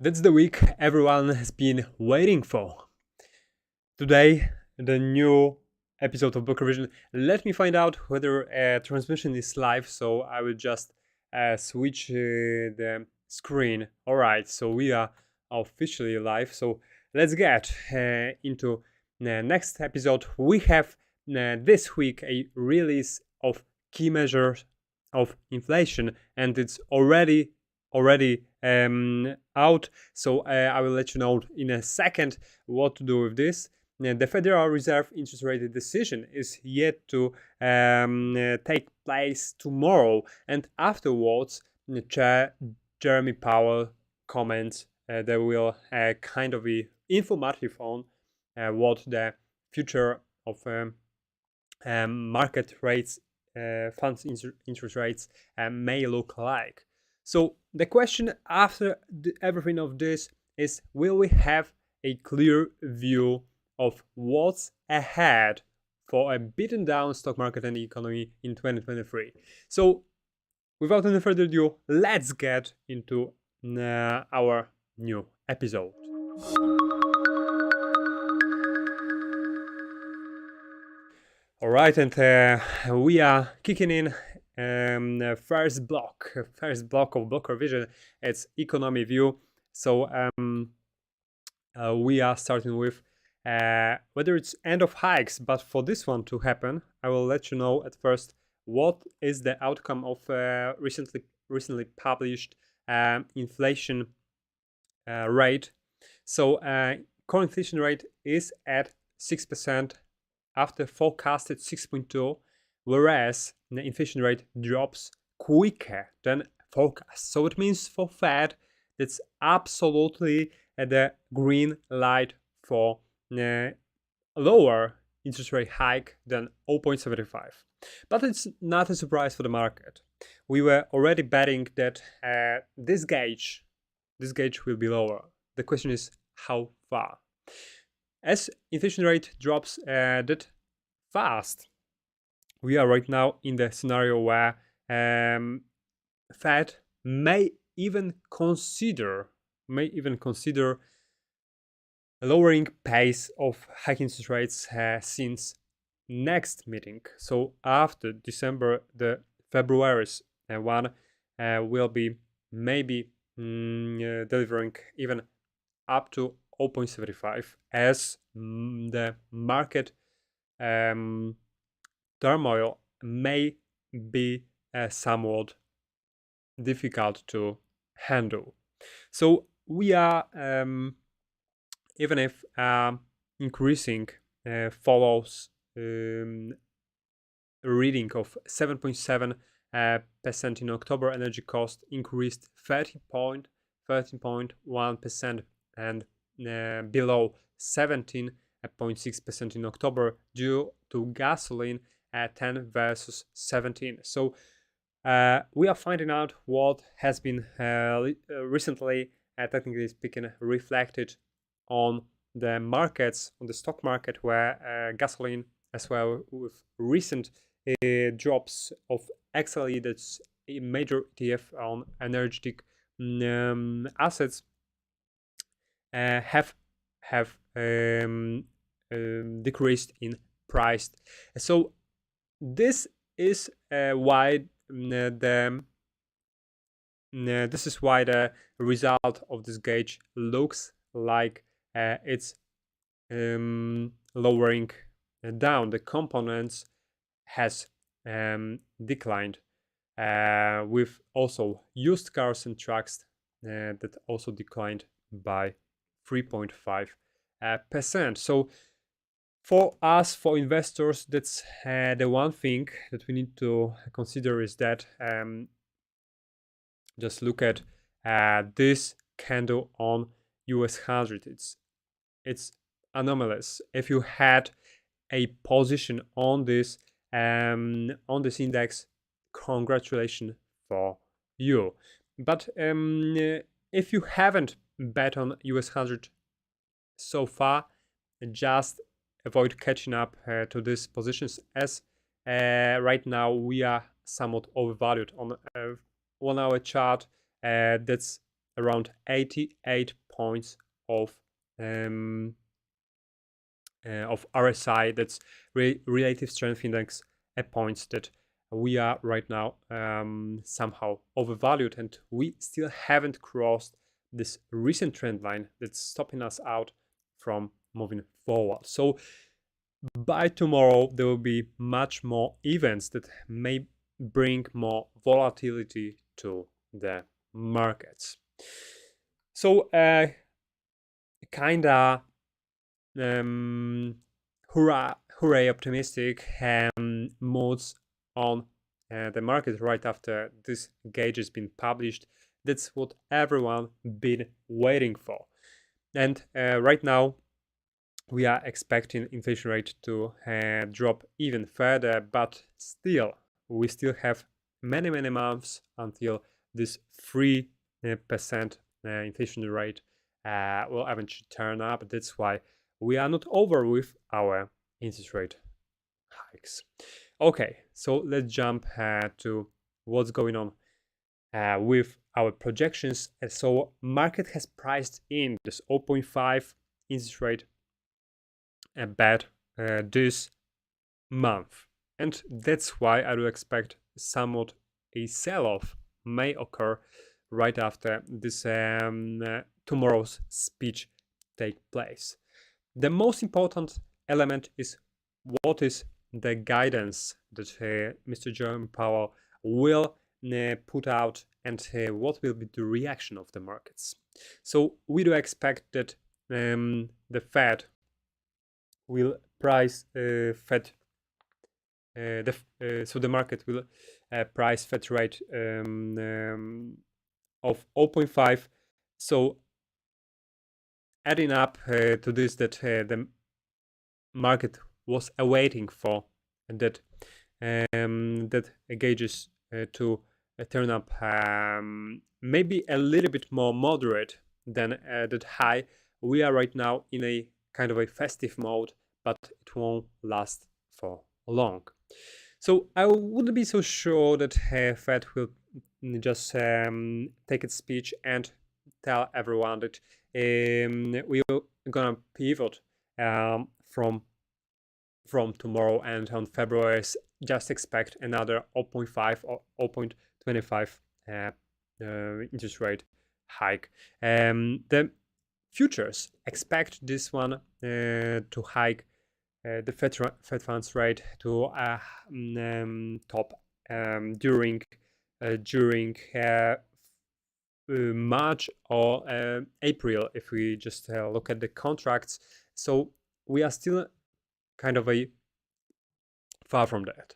That's the week everyone has been waiting for. Today, the new episode of Blockrevision. Let me find out whether a transmission is live, so I will just switch the screen. Alright, so we are officially live, so let's get into the next episode. We have this week a release of key measures of inflation, and it's already out, so I will let you know in a second what to do with this. The Federal Reserve interest rate decision is yet to take place tomorrow, and afterwards Chair Jeremy Powell comments that will kind of be informative on what the future of market rates, funds interest rates may look like. So the question after everything of this is, will we have a clear view of what's ahead for a beaten down stock market and economy in 2023? So without any further ado, let's get into our new episode. All right, and we are kicking in first block of Blockrevision. It's economy view. So we are starting with whether it's end of hikes, but for this one to happen, I will let you know at first what is the outcome of recently published inflation rate. So core inflation rate is at 6% after forecasted 6.2, whereas the inflation rate drops quicker than forecast. So it means for Fed, that's absolutely the green light for lower interest rate hike than 0.75. But it's not a surprise for the market. We were already betting that this gauge will be lower. The question is how far. As inflation rate drops that fast, we are right now in the scenario where Fed may even consider lowering pace of hiking interest rates since next meeting. So after December, the February's one will be maybe delivering even up to 0.75 as the market turmoil may be somewhat difficult to handle. So we are, even if increasing follows a reading of 7.7% in October, energy cost increased 13.1% and below 17.6% in October due to gasoline at 10 versus 17. So we are finding out what has been recently, technically speaking, reflected on the markets, on the stock market, where gasoline, as well with recent drops of XLE, that's a major ETF on energetic assets, have decreased in price. So this is why the result of this gauge looks like it's lowering down. The components has declined, with also used cars and trucks that also declined by 3.5%. So for us, for investors, that's the one thing that we need to consider is that just look at this candle on US 100. It's anomalous. If you had a position on this index, congratulations for you. But if you haven't bet on US 100 so far, just avoid catching up to these positions, as right now we are somewhat overvalued on a 1 hour chart. That's around 88 points of RSI, that's relative strength index, points that we are right now somehow overvalued, and we still haven't crossed this recent trend line that's stopping us out from moving forward. So by tomorrow there will be much more events that may bring more volatility to the markets. So kinda hooray optimistic modes on the market right after this gauge has been published. That's what everyone been waiting for. And right now we are expecting inflation rate to drop even further, but still we still have many months until this 3% inflation rate will eventually turn up. That's why we are not over with our interest rate hikes. Okay, so let's jump to what's going on with our projections. So market has priced in this 0.5 interest rate bet this month, and that's why I do expect somewhat a sell-off may occur right after this tomorrow's speech take place. The most important element is what is the guidance that Mr. Jerome Powell will put out, and what will be the reaction of the markets. So we do expect that the Fed will price Fed. So the market will price Fed rate of 0.5. So adding up to this, that the market was awaiting for, and that that gauges to turn up maybe a little bit more moderate than that high. We are right now in a kind of a festive mode, but it won't last for long. So I wouldn't be so sure that Fed will just take its speech and tell everyone that we are gonna pivot from tomorrow, and on February just expect another 0.5 or 0.25 interest rate hike. The futures expect this one to hike the Fed funds rate to top during March or April, if we just look at the contracts. So we are still kind of a far from that.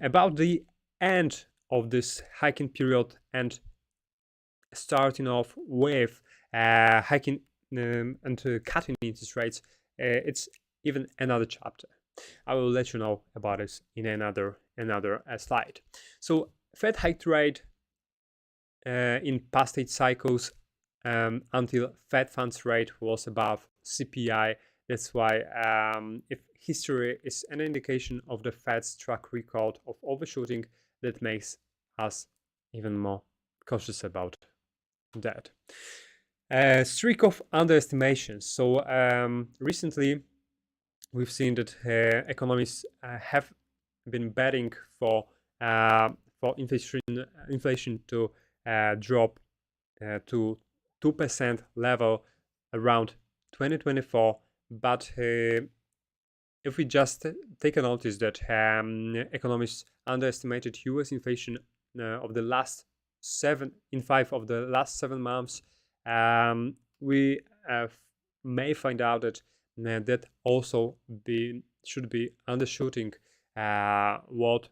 About the end of this hiking period and starting off with hiking and cutting interest rates, it's even another chapter. I will let you know about this in another slide. So Fed hiked rate in past 8 cycles until Fed funds rate was above CPI. That's why if history is an indication of the Fed's track record of overshooting, that makes us even more cautious about that. Streak of underestimations. So recently we've seen that economists have been betting for inflation to drop to 2% level around 2024. But if we just take a notice that economists underestimated US inflation of the last 5 of the last 7 months, we may find out that that also should be undershooting what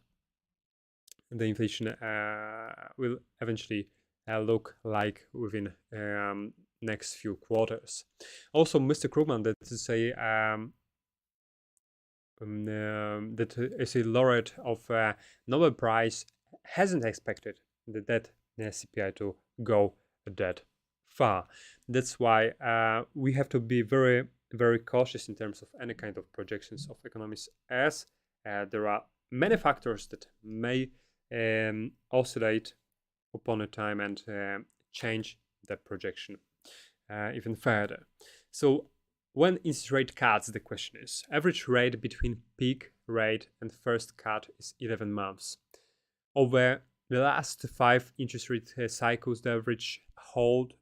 the inflation will eventually look like within next few quarters. Also, Mr. Krugman, that is a laureate of Nobel Prize, hasn't expected that CPI to go that far. That's why we have to be very cautious in terms of any kind of projections of economists, as there are many factors that may oscillate upon a time and change the projection even further. So when interest rate cuts, the question is, average rate between peak rate and first cut is 11 months. Over the last 5 interest rate cycles, the average hold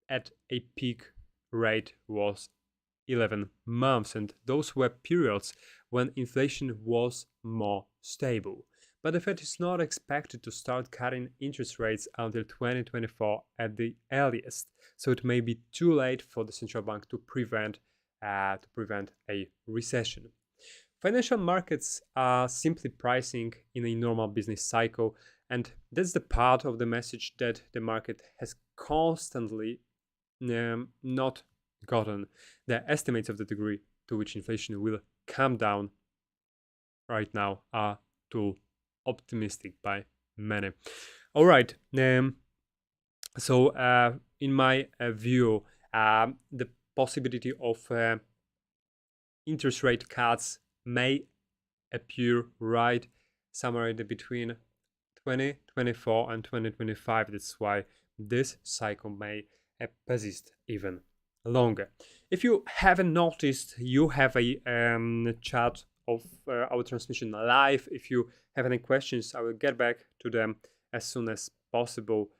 at a peak rate was 11 months, and those were periods when inflation was more stable. But the Fed is not expected to start cutting interest rates until 2024 at the earliest, so it may be too late for the central bank to prevent a recession. Financial markets are simply pricing in a normal business cycle, and that's the part of the message that the market has constantly not gotten. The estimates of the degree to which inflation will come down right now are too optimistic by many. All right. So in my view, the possibility of interest rate cuts may appear right somewhere in between 2024 and 2025. That's why this cycle may persist even longer. If you haven't noticed, you have a chat of our transmission live. If you have any questions, I will get back to them as soon as possible.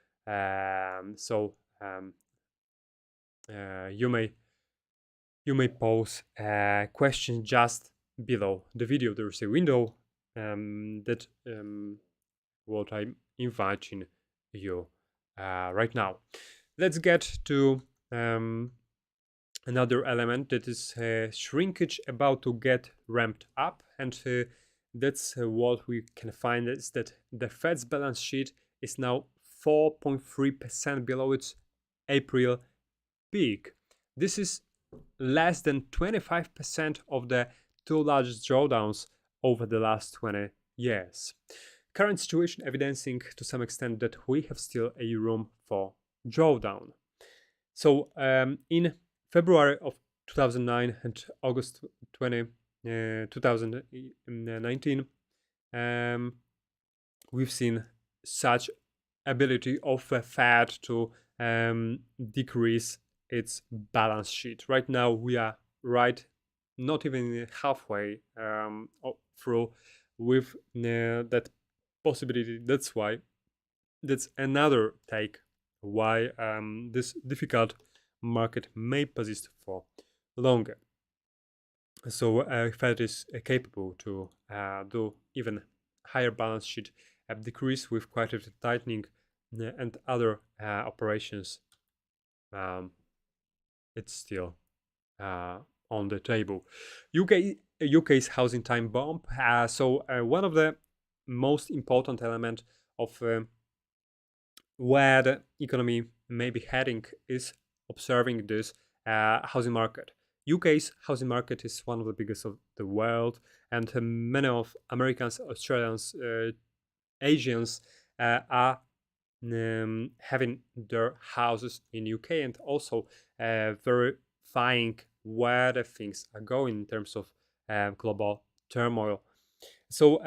You may pose a question just below the video. There is a window that what I'm inviting you right now. Let's get to another element, that is shrinkage about to get ramped up, and that's what we can find is that the Fed's balance sheet is now 4.3% below its April peak. This is less than 25% of the 2 largest drawdowns over the last 20 years. Current situation evidencing to some extent that we have still a room for drawdown. So in February of 2009 and August 2019, we've seen such ability of the Fed to decrease its balance sheet. Right now we are not even halfway through with that possibility. That's another take why this difficult market may persist for longer. So Fed is capable to do even higher balance sheet decrease with quantitative tightening and other operations. It's still on the table. UK's housing time bomb. So one of the most important element of where the economy may be heading is observing this housing market. UK's housing market is one of the biggest of the world, and many of Americans, Australians, Asians are having their houses in UK, and also verifying where the things are going in terms of global turmoil. So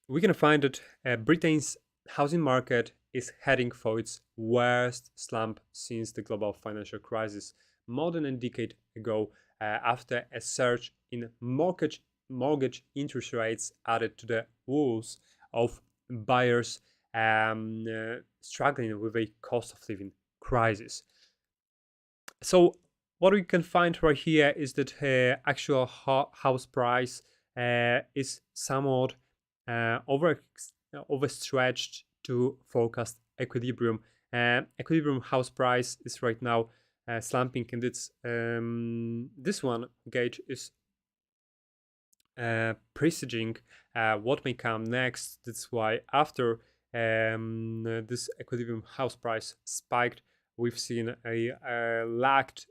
we can find that Britain's housing market is heading for its worst slump since the global financial crisis more than a decade ago, after a surge in mortgage interest rates added to the woes of buyers struggling with a cost of living crisis. So what we can find right here is that actual house price is somewhat overstretched to forecast equilibrium. Equilibrium house price is right now slumping, and it's this one gauge is presaging what may come next. That's why after this equilibrium house price spiked, we've seen a lagged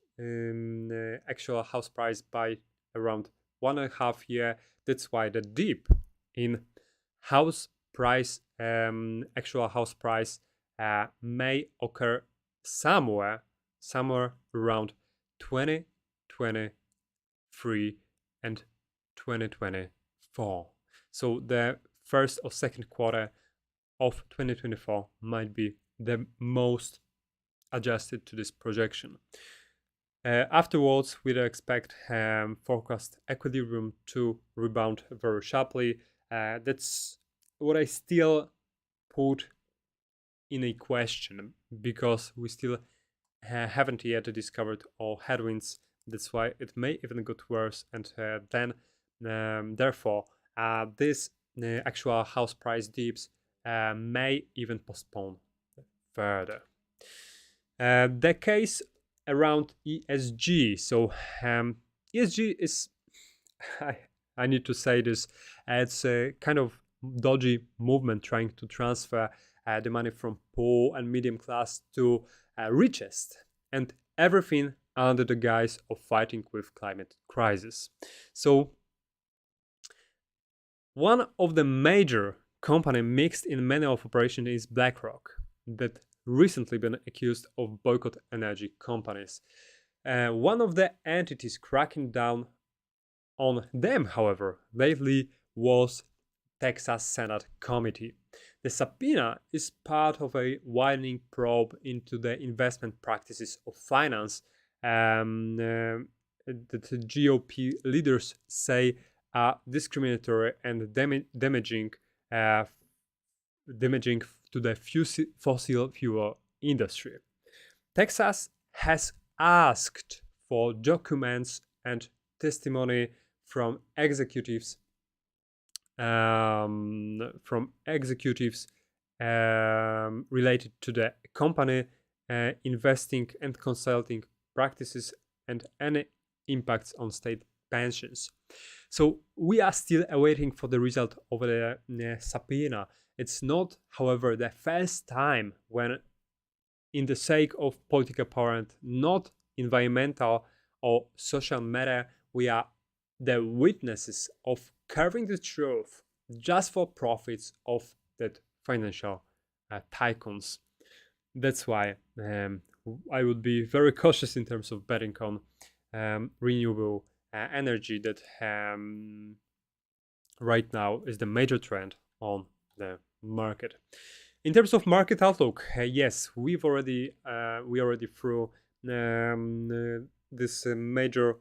actual house price by around 1.5 years. That's why the dip in house price, actual house price, may occur somewhere around 2023 and 2024. So the first or second quarter of 2024 might be the most adjusted to this projection. Afterwards, we expect forecast equilibrium to rebound very sharply. That's what I still put in a question, because we still haven't yet discovered all headwinds. That's why it may even get worse, and then therefore this actual house price dips may even postpone further. The case around ESG. So ESG is, I need to say this, it's a kind of dodgy movement trying to transfer the money from poor and medium class to richest, and everything under the guise of fighting with climate crisis. So one of the major company mixed in many of operation is BlackRock, that recently been accused of boycott energy companies. One of the entities cracking down on them, however, lately was Texas Senate Committee. The subpoena is part of a widening probe into the investment practices of finance that the GOP leaders say are discriminatory and damaging to the fossil fuel industry. Texas has asked for documents and testimony from executives related to the company investing and consulting practices and any impacts on state pensions. So we are still awaiting for the result of the subpoena. It's not, however, the first time when, in the sake of political power and not environmental or social matter, we are the witnesses of carving the truth just for profits of that financial tycoons. That's why I would be very cautious in terms of betting on renewable energy that right now is the major trend on the market. In terms of market outlook, yes, we already through this major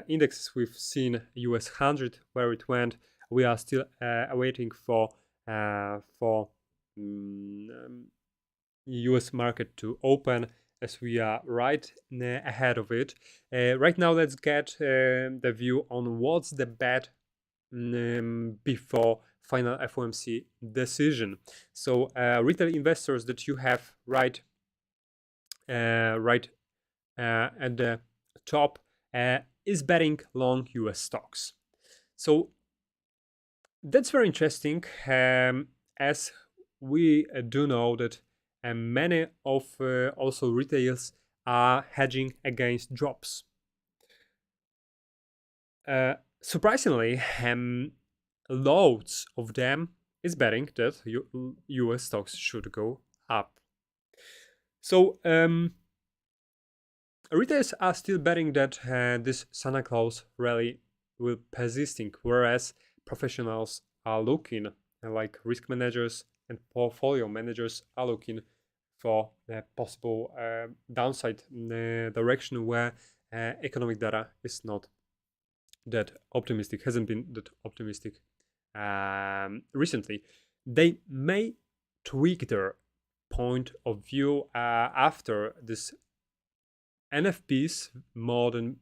indexes. We've seen US 100 where it went. We are still awaiting for US market to open, as we are right ahead of it. Right now, let's get the view on what's the bet before final FOMC decision. So retail investors that you have right at the top is betting long US stocks. So that's very interesting, as we do know that many of also retailers are hedging against drops. Surprisingly, loads of them is betting that US stocks should go up. So retailers are still betting that this Santa Claus rally will persisting, whereas professionals are looking, like risk managers and portfolio managers are looking for a possible downside direction where economic data is not that optimistic, hasn't been that optimistic recently. They may tweak their point of view after this NFPs more than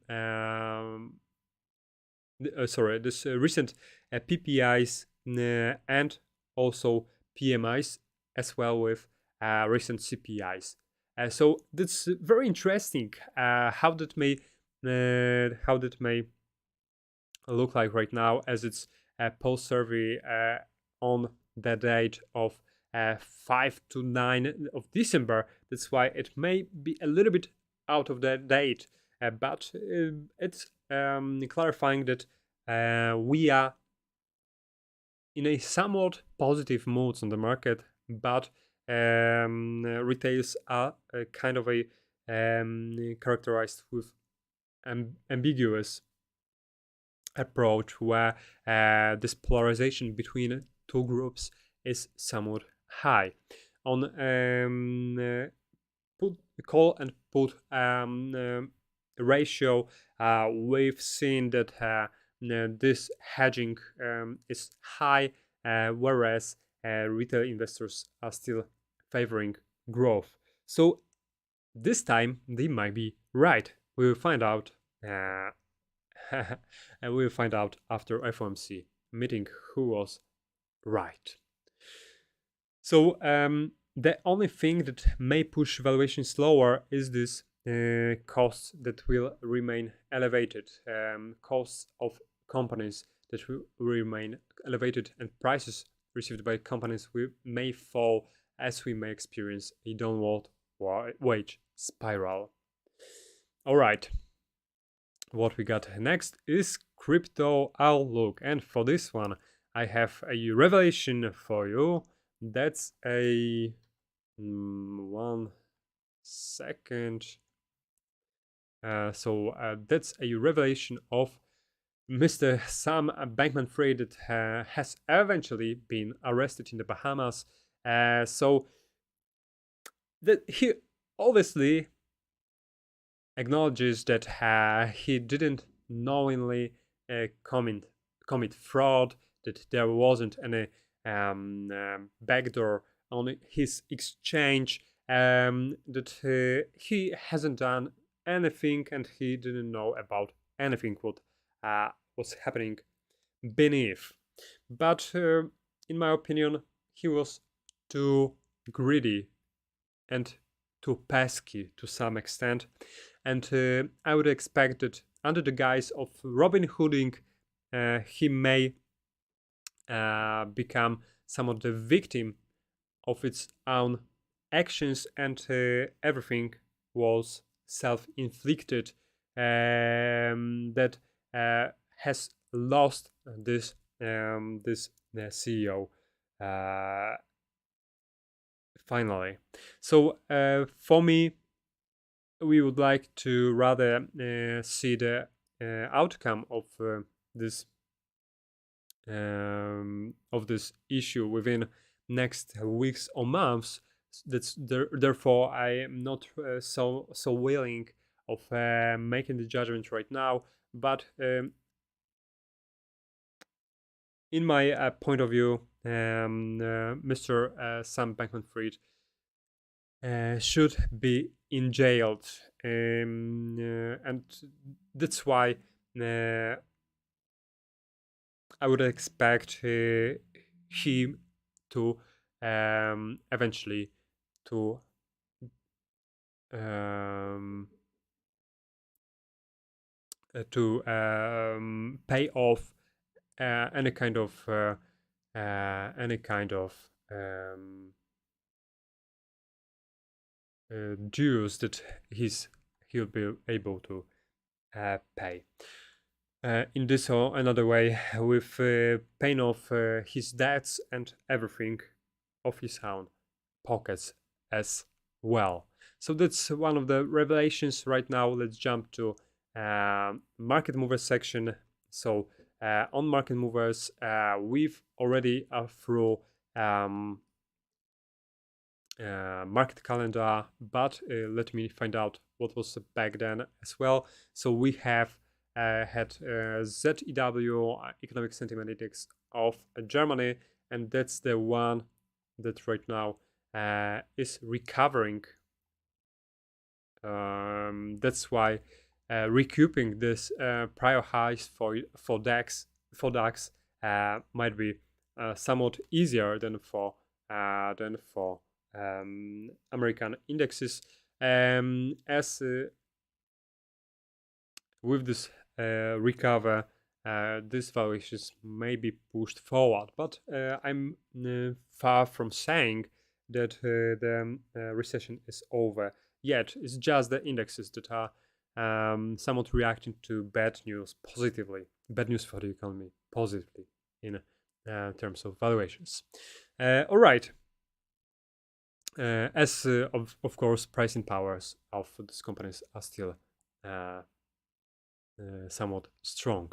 this recent PPIs and also PMIs, as well with recent CPIs. So that's very interesting how that may look like right now, as it's a post survey on the date of 5 to 9 of December. That's why it may be a little bit out of the date, but it's clarifying that we are in a somewhat positive mood on the market, but retails are kind of a characterized with ambiguous approach, where this polarization between two groups is somewhat high. on call and put ratio, we've seen that this hedging is high, whereas retail investors are still favoring growth. So this time they might be right. We will find out, and we will find out after FOMC meeting who was right. So the only thing that may push valuations lower is this costs that will remain elevated, costs of companies that will remain elevated, and prices received by companies may fall as we may experience a downward wage spiral. All right, what we got next is crypto outlook, and for this one I have a revelation for you. That's a 1 second. That's a revelation of Mr. Sam Bankman-Fried that has eventually been arrested in the Bahamas. So that he obviously acknowledges that he didn't knowingly commit fraud, that there wasn't any backdoor on his exchange, that he hasn't done anything and he didn't know about anything what was happening beneath. But in my opinion, he was too greedy and too pesky to some extent, and I would expect that under the guise of Robin Hooding, he may become somewhat the victim of its own actions, and everything was self-inflicted, that has lost this CEO finally. So for me, we would like to rather see the outcome of this issue within next weeks or months. Therefore I am not so willing of making the judgment right now, but in my point of view, Mr. Sam Bankman-Fried should be in jail, and that's why I would expect him to eventually to pay off any kind of dues that he'll be able to pay. In this or another way, with paying off his debts and everything of his own pockets as well. So that's one of the revelations right now. Let's jump to market movers section. So on market movers, we've already through market calendar, but let me find out what was back then as well. So we have had ZEW, Economic Sentiment Index of Germany, and that's the one that right now is recovering. That's why recouping this prior highs for DAX might be somewhat easier than for American indexes, as with this recover, these valuations may be pushed forward. But I'm far from saying that the recession is over yet. It's just the indexes that are somewhat reacting to bad news positively. Bad news for the economy positively in terms of valuations. All right. As of course, pricing powers of these companies are still somewhat strong.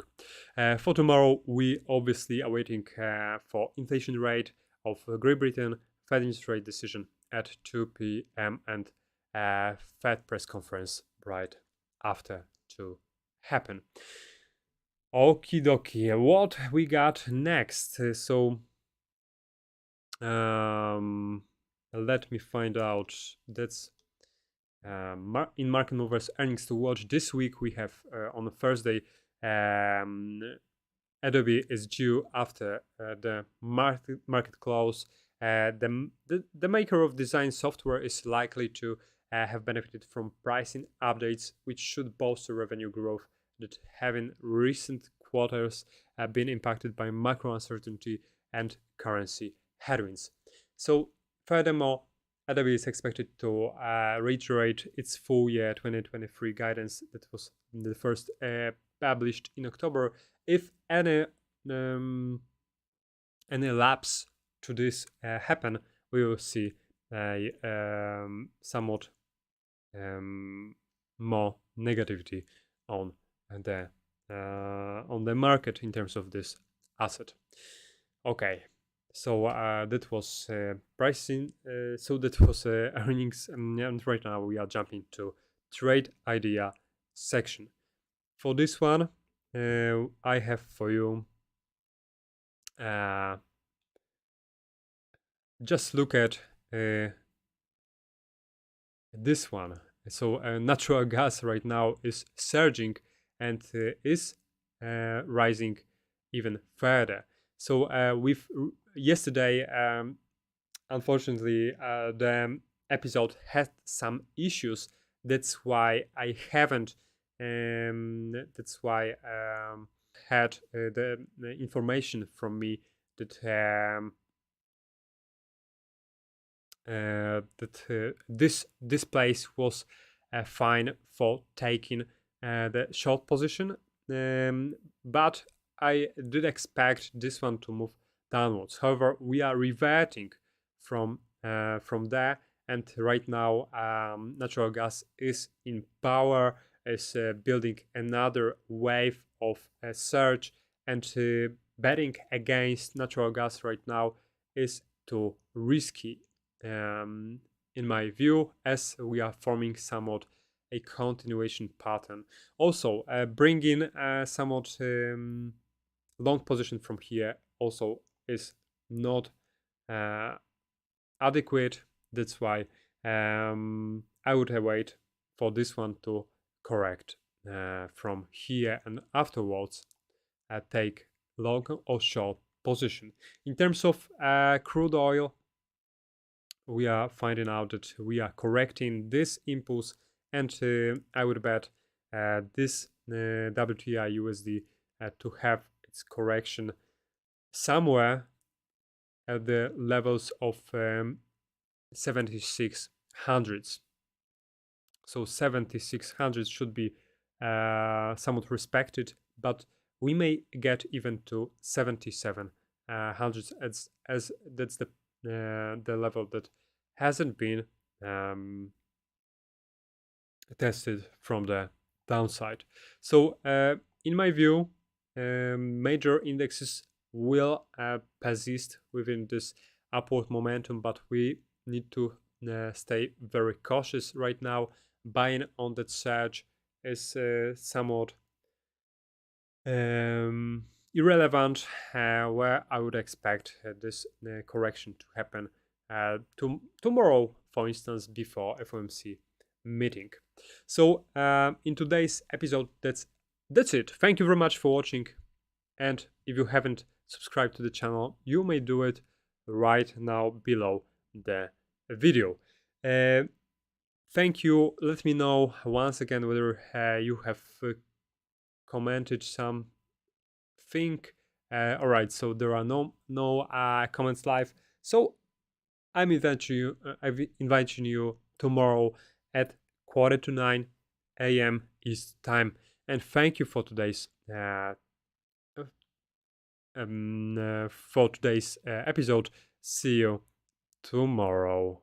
For tomorrow, we obviously are waiting for inflation rate of Great Britain, Fed interest rate decision, at 2 p.m. and Fed press conference right after to happen. Okie dokie, what we got next? Let me find out. That's in Market Movers earnings to watch this week. We have on a Thursday, Adobe is due after the market close. The maker of design software is likely to have benefited from pricing updates, which should bolster revenue growth that have in recent quarters been impacted by macro uncertainty and currency headwinds. So, furthermore, Adobe is expected to reiterate its full year 2023 guidance that was the first published in October. If any lapse to this happen, we will see somewhat more negativity on the market in terms of this asset. Okay, so that was pricing. So that was earnings, and right now we are jumping to trade idea section. For this one, I have for you. Just look at this one. So natural gas right now is surging and is rising even further. So with yesterday, unfortunately, the episode had some issues. That's why I haven't. Had the information from me that this place was fine for taking the short position, but I did expect this one to move downwards. However, we are reverting from there, and right now natural gas is in power, is building another wave of surge, and betting against natural gas right now is too risky, in my view, as we are forming somewhat a continuation pattern. Also, bringing somewhat long position from here also is not adequate. That's why I would wait for this one to correct from here, and afterwards take long or short position. In terms of crude oil, we are finding out that we are correcting this impulse, and I would bet this WTI USD to have its correction somewhere at the levels of 7600s. So 7600 should be somewhat respected, but we may get even to 7700s as that's the level that hasn't been tested from the downside. So in my view, major indexes will persist within this upward momentum, but we need to stay very cautious right now. Buying on that surge is somewhat irrelevant, where I would expect this correction to happen tomorrow, for instance, before FOMC meeting. So in today's episode, that's it. Thank you very much for watching, and if you haven't subscribed to the channel, you may do it right now below the video. Thank you. Let me know once again whether you have commented something. All right, so there are no comments live. So I'm inviting you tomorrow at 8:45 a.m. East time. And thank you for today's episode. See you tomorrow.